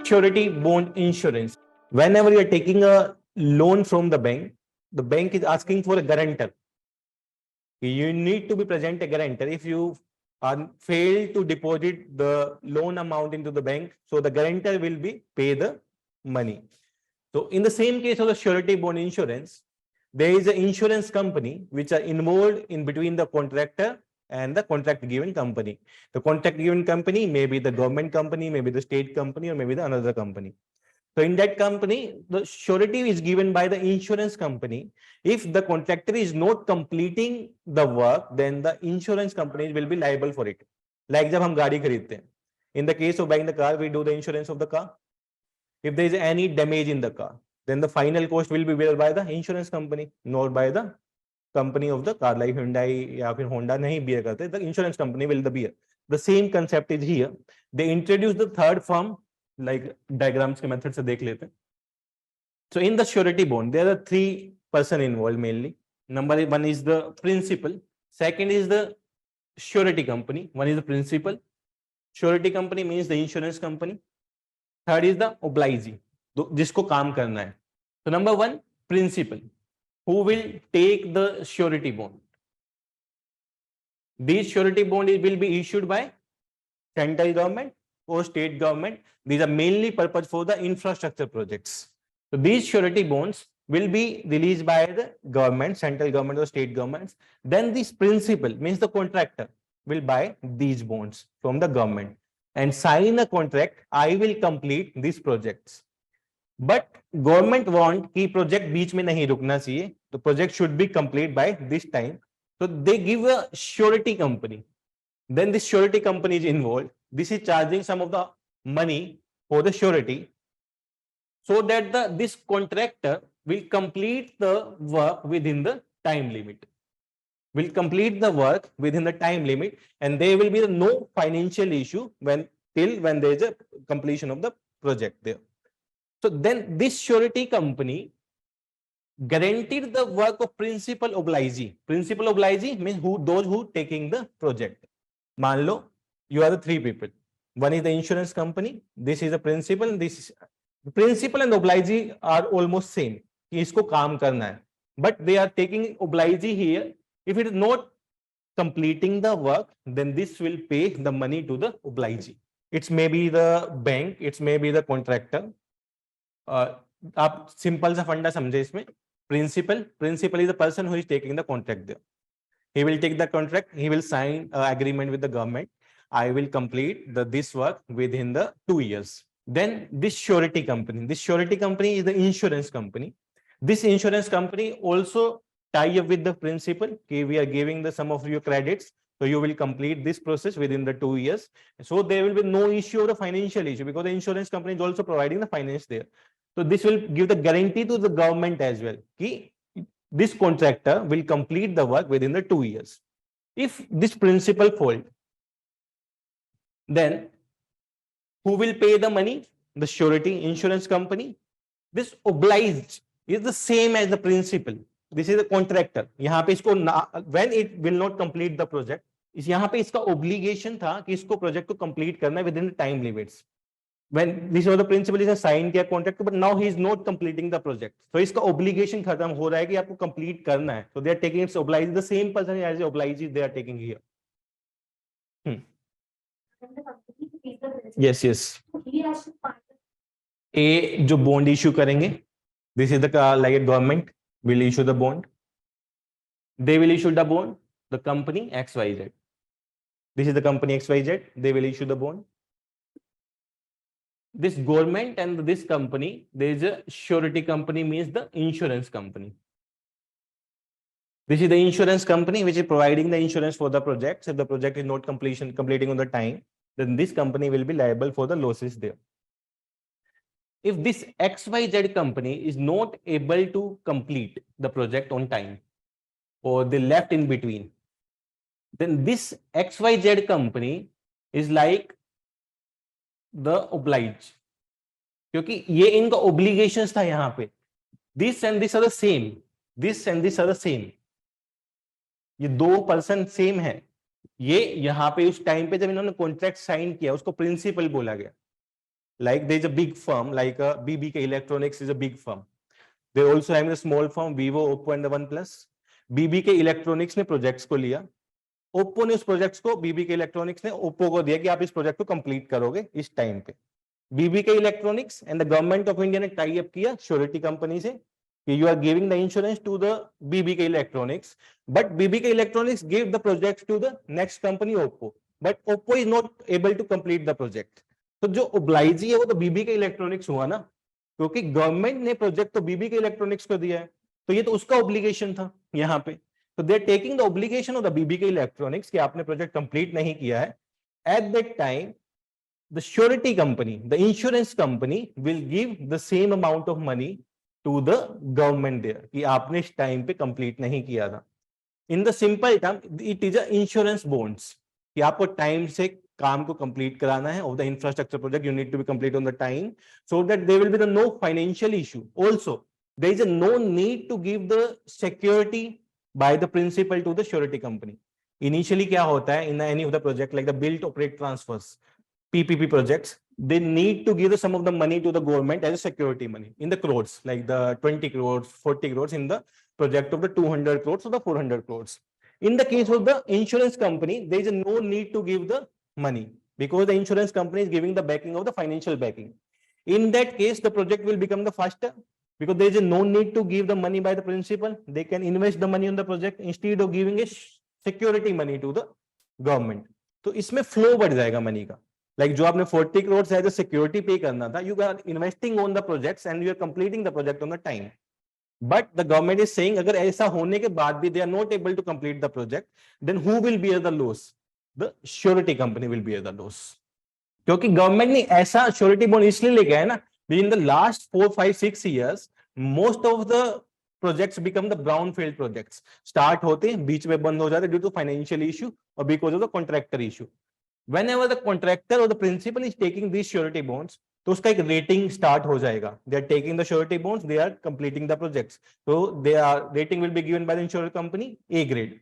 surety bond insurance. Whenever you are taking a loan from the bank is asking for a guarantor. You need to be present a guarantor. If you fail to deposit the loan amount into the bank, so the guarantor will be pay the money. So in the same case of the surety bond insurance, there is an insurance company which are involved in between the contractor and the contract given company. The contract given company may be the government company, maybe the state company, or maybe the another company. So in that company, the surety is given by the insurance company. If the contractor is not completing the work, then the insurance companies will be liable for it. Like जब हम गाड़ी खरीदते हैं, in the case of buying the car, we do the insurance of the car. If there is any damage in the car, then the final cost will be bear by the insurance company, not by the company of the car. Like Hyundai या फिर Honda नहीं bear करते, the insurance company will the bear. The same concept is here. They introduce the third form, like diagrams के method से देख लेते हैं. So in the surety bond, there are three person involved mainly. Number one is the principal. Second is the surety company. One is the principal. Surety company means the insurance company. Third is the obligee, जिसको काम करना है. So number one, principal, who will take the surety bond. These surety bond will be issued by central government or state government. These are mainly purpose for the infrastructure projects. So these surety bonds will be released by the government, central government or state governments. Then this principal means the contractor will buy these bonds from the government and sign a contract. I will complete these projects. But government want कि project बीच में नहीं रुकना चाहिए. The project should be complete by this time. So they give a surety company. Then this surety company is involved. This is charging some of the money for the surety, so that this contractor will complete the work within the time limit. Will complete the work within the time limit, and there will be no financial issue when there is a completion of the project there. So then this surety company guaranteed the work of principal obligee. Principal obligee means those who taking the project. मान लो you are the three people. One is the insurance company. This is the principal. This is principal and obligee are almost same. कि इसको काम करना है. But they are taking obligee here. If it is not completing the work, then this will pay the money to the obligee. It may be the bank. It may be the contractor. आप simple सा फंडा समझे इसमें. Principal is the person who is taking the contract there. He will take the contract. He will sign an agreement with the government. I will complete this work within the 2 years. Then this surety company. This surety company is the insurance company. This insurance company also tie up with the principal. Okay, we are giving the sum of your credits, so you will complete this process within the 2 years. So there will be no issue of the financial issue, because the insurance company is also providing the finance there. So this will give the guarantee to the government as well. Okay, this contractor will complete the work within the 2 years. If this principal fault, then who will pay the money? The surety insurance company. This obliged is the same as the principal. This is the contractor. यहाँ पे इसको when it will not complete the project, यहाँ पे इसका obligation था कि इसको project को complete करना within the time limits. When this was the principal is signed किया contract, but now he is not completing the project. So इसका obligation खत्म हो रहा है कि आपको complete करना है. So they are taking its obliged, the same person as the obliged they are taking here. Yes. A जो bond issue करेंगे, this is the like a government will issue the bond. They will issue the bond. The company XYZ. This is the company XYZ. They will issue the bond. This government and this company, there is a surety company, means the insurance company. This is the insurance company which is providing the insurance for the project. If the project is not completing on the time, then this company will be liable for the losses there. If this XYZ company is not able to complete the project on time, or they left in between, then this XYZ company is like the obliged, क्योंकि ये इनका obligations था यहाँ पे. This and this are the same. This and this are the same. ये दो person same है. ये यहाँ पे उस टाइम पे जब इन्होंने कॉन्ट्रैक्ट साइन किया उसको प्रिंसिपल बोला गया. Like there is a big firm like BBK Electronics is a big firm. They also having a small firm Vivo, Oppo and the OnePlus. BBK Electronics ने प्रोजेक्ट्स को लिया, ओप्पो ने उस projects को बीबीके इलेक्ट्रॉनिक्स ने Oppo को दिया कि आप इस प्रोजेक्ट को कंप्लीट करोगे इस टाइम पे. BBK Electronics and the government of India ने टाई अप किया श्योरिटी कंपनी से कि you are giving the insurance to the BBK Electronics, but BBK Electronics give the project to the next company Oppo, but Oppo is not able to complete the project. तो जो ओब्लाइजी है वो तो BBK electronics हुआ ना, क्योंकि government ने project तो बीबीके इलेक्ट्रॉनिक्स को दिया है, तो ये तो उसका ऑब्लिगेशन था यहाँ पे. तो they are taking the obligation of the BBK Electronics कि आपने प्रोजेक्ट कंप्लीट नहीं किया है. At that time the surety company, the insurance company will give the same amount of money to the government there कि आपने इस time पे complete नहीं किया था. In the simple term it is a insurance bonds कि आपको time से काम को कंप्लीट कराना है of the infrastructure project, you need to be complete on the time so that there will be the no financial issue. Also there is a no need to give the security by the principal to the surety company. Initially क्या होता है in any of the project like the build operate transfers PPP projects, they need to give some of the money to the government as a security money in the crores, like the 20 crores, 40 crores in the project of the 200 crores or the 400 crores. In the case of the insurance company, there is no need to give the money because the insurance company is giving the backing of the financial backing. In that case, the project will become the faster because there is no need to give the money by the principal. They can invest the money on the project instead of giving a security money to the government. तो इसमें flow बढ़ जाएगा money का. Like जो आपने 40 crore as a security pay करना था, you are investing on the projects and you are completing the project on the time. But the government is saying अगर ऐसा होने के बाद भी they are not able to complete the project, then who will bear the loss? The surety company will bear the loss. क्योंकि government ने ऐसा surety bond इसलिए लेके आया ना, in the last 4, 5, 6 years most of the projects become the brown field projects. Start होते हैं, बीच में बंद हो जाते ड्यू टू फाइनेंशियल इशू और because of the contractor issue. Whenever the contractor or the principal is taking these surety bonds, तो उसका एक रेटिंग स्टार्ट हो जाएगा. They are taking the surety bonds, they are completing the projects. So their rating will be given by the insurance company A grade.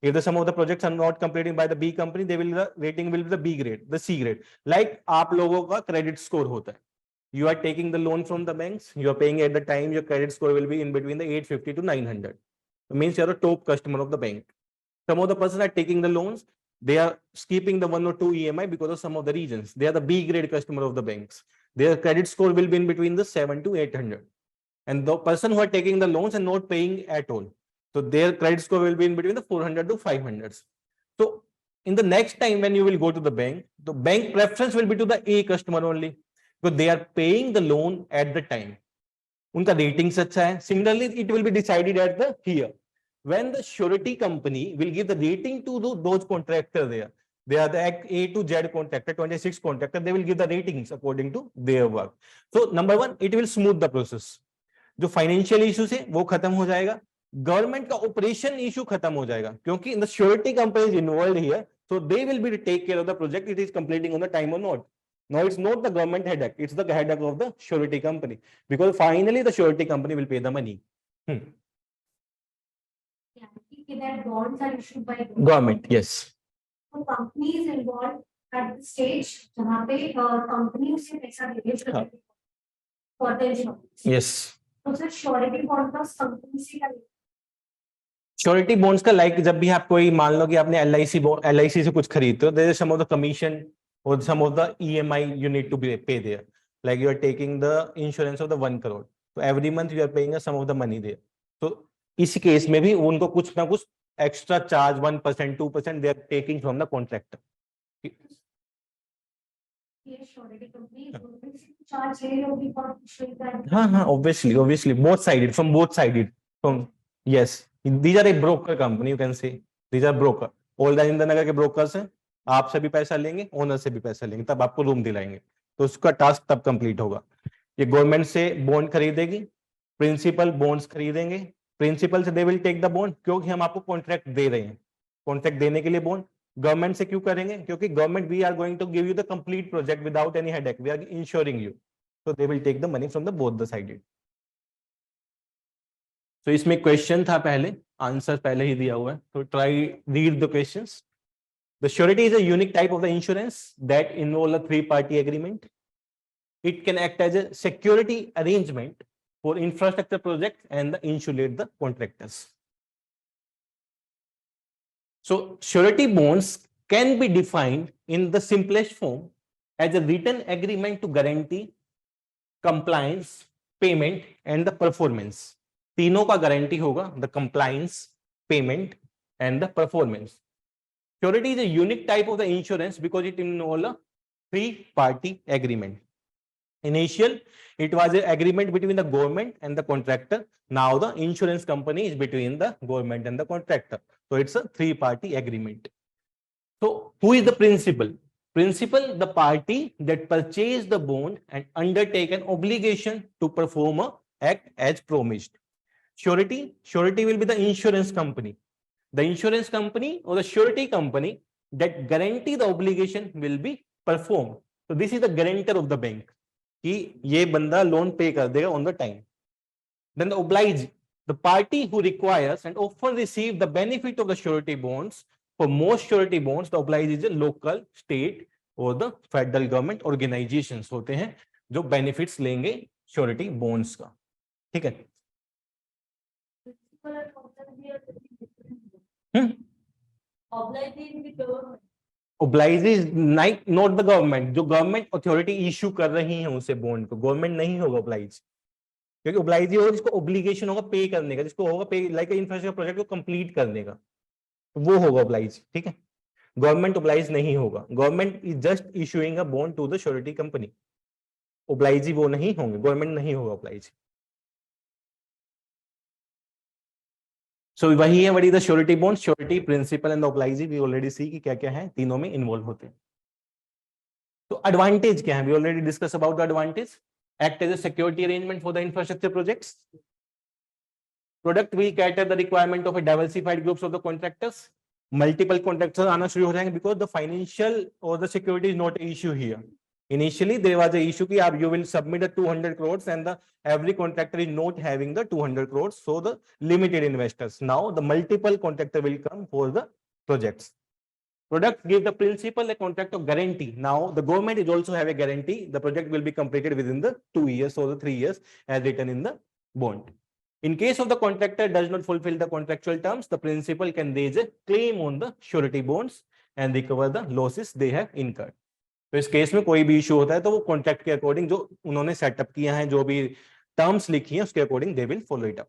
If the some of the projects are not completed by the B company, they will the rating will be the B grade, the C grade. Like आप लोगों का credit score होता है. You are taking the loan from the banks, you are paying at the time, your credit score will be in between the 850 to 900. It means you are a top customer of the bank. Some of the persons are taking the loans, they are skipping the 1 or 2 EMI because of some of the reasons. They are the B grade customer of the banks. Their credit score will be in between the 7 to 800. And the person who are taking the loans and not paying at all, so their credit score will be in between the 400 to 500. So in the next time when you will go to the bank preference will be to the A customer only because they are paying the loan at the time. उनका ratings अच्छा है. Similarly, it will be decided at the here. When the surety company will give the rating to those contractors there, they are the A to Z contractor, 26 contractor, they will give the ratings according to their work. So number one, it will smooth the process. जो financial issues है वो खत्म हो जाएगा, government का operation issue खत्म हो जाएगा क्योंकि the surety company is involved here, so they will be take care of the project, it is completing on the time और not. No, it's not the government headache, it's the headache of the surety company because finally the surety company will pay the money. That bonds are issued by Government, yes. So company is involved at the stage जहाँ पे company उसे पैसा दे रही है for the insurance. Yes. तो sir surety bond का company से क्या? श्योरिटी बॉन्ड्स का लाइक जब भी आप कोई मान लो कि आपने LIC से कुछ खरीदते हो, there is some of the commission और some of the EMI you need to pay there, like you are taking the insurance of the 1 crore, so every month you are paying some of the money there. So इस case में भी उनको कुछ ना कुछ extra charge 1%, 2% they are taking from the contractor. हाँ, obviously both sided, from both sided, from yes, these are a broker company, you can say these are broker. All the Indira Nagar के brokers हैं, आपसे भी पैसा लेंगे, ओनर से भी पैसा लेंगे, तब आपको रूम दिलाएंगे, तो उसका टास्क तब कंप्लीट होगा. ये गवर्नमेंट से बॉन्ड खरीदेगी, प्रिंसिपल बॉन्ड्स खरीदेंगे, प्रिंसिपल से they will take the bond क्योंकि हम आपको कॉन्ट्रैक्ट दे रहे हैं. कॉन्ट्रैक्ट देने के लिए बॉन्ड गवर्नमेंट से क्यों करेंगे? क्योंकि government we are going to give you the complete project without any headache, we are insuring you, so they will take the money from the both the sided. तो इसमें question था पहले, answer पहले ही दिया हुआ है, तो try read the questions. The surety is a unique type of the insurance that involve a 3-party agreement. it can act as a security arrangement for infrastructure projects and insulate the contractors. So surety bonds can be defined in the simplest form as a written agreement to guarantee compliance, payment and the performance. तीनों का guarantee होगा, the compliance, payment and the performance. Surety is a unique type of the insurance because it involves a three-party agreement. Initial, it was an agreement between the government and the contractor. Now the insurance company is between the government and the contractor. So it's a three-party agreement. So who is the principal? Principal, the party that purchased the bond and undertake an obligation to perform a act as promised. Surety will be the insurance company. The insurance company or the surety company that guarantee the obligation will be performed. So this is the guarantor of the bank कि ये बंदा loan पे कर देगा on the time. Then the obliged, the party who requires and often receive the benefit of the surety bonds. For most surety bonds, the obliged is a local, state or the federal government organizations होते हैं जो benefits लेंगे surety bonds का. ठीक है? Obliged is not the government. जो government authority issue कर रही है उसे बॉन्ड को, गवर्नमेंट नहीं होगा obliged. क्योंकि obliged ही होगा जिसको ऑब्लिगेशन होगा पे करने का, जिसको होगा पे लाइक इंफ्रास्ट्रक्चर प्रोजेक्ट को कंप्लीट करने का, वो होगा obliged. ठीक है, गवर्नमेंट obliged नहीं होगा. Government is just issuing a bond to the surety company. obliged वो नहीं होंगे, गवर्नमेंट नहीं होगा obliged. So वही है, what is the surety bond, surety, principal and obliged. We already see कि क्या क्या है, तीनों में इन्वॉल्व होते हैं. तो एडवांटेज क्या है? We already discuss about the advantage. Act as a security arrangement for the infrastructure projects. Product will cater the requirement of a diversified groups of the contractors. Multiple contractors आना शुरू हो जाएंगे because the financial or the security is not an issue here. Initially there was a issue कि आप you will submit the 200 crores and the every contractor is not having the 200 crores, so the limited investors. Now the multiple contractor will come for the projects. Product give the principal a contract of guarantee. Now the government is also have a guarantee. The project will be completed within the 2 years or the 3 years as written in the bond. In case of the contractor does not fulfill the contractual terms, the principal can raise a claim on the surety bonds and recover the losses they have incurred. तो इस case में कोई भी issue होता है तो वो contract के अकॉर्डिंग जो उन्होंने सेटअप किया है, जो भी टर्म्स लिखी है उसके according they will follow it up.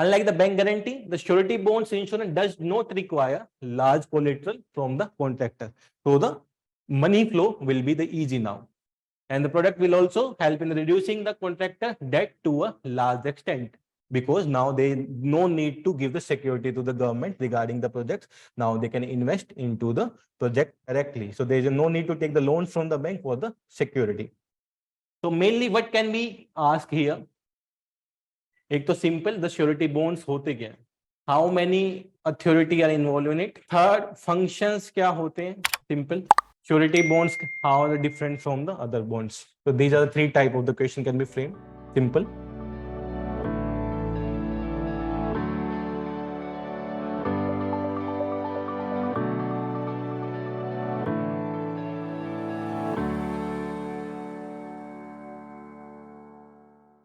Unlike the bank guarantee, the surety bonds insurance does not require large collateral from the contractor. So the money flow will be the easy now. And the product will also help in reducing the contractor debt to a large extent, because now they no need to give the security to the government regarding the projects. Now they can invest into the project directly. So there is no need to take the loans from the bank for the security. So mainly what can we ask here? एक तो simple, the surety bonds होते क्या है, how many authority are involve in it. Third, functions क्या होते हैं. Simple, surety bonds how are different from the other bonds. So these are the 3 type of the question can be framed. Simple.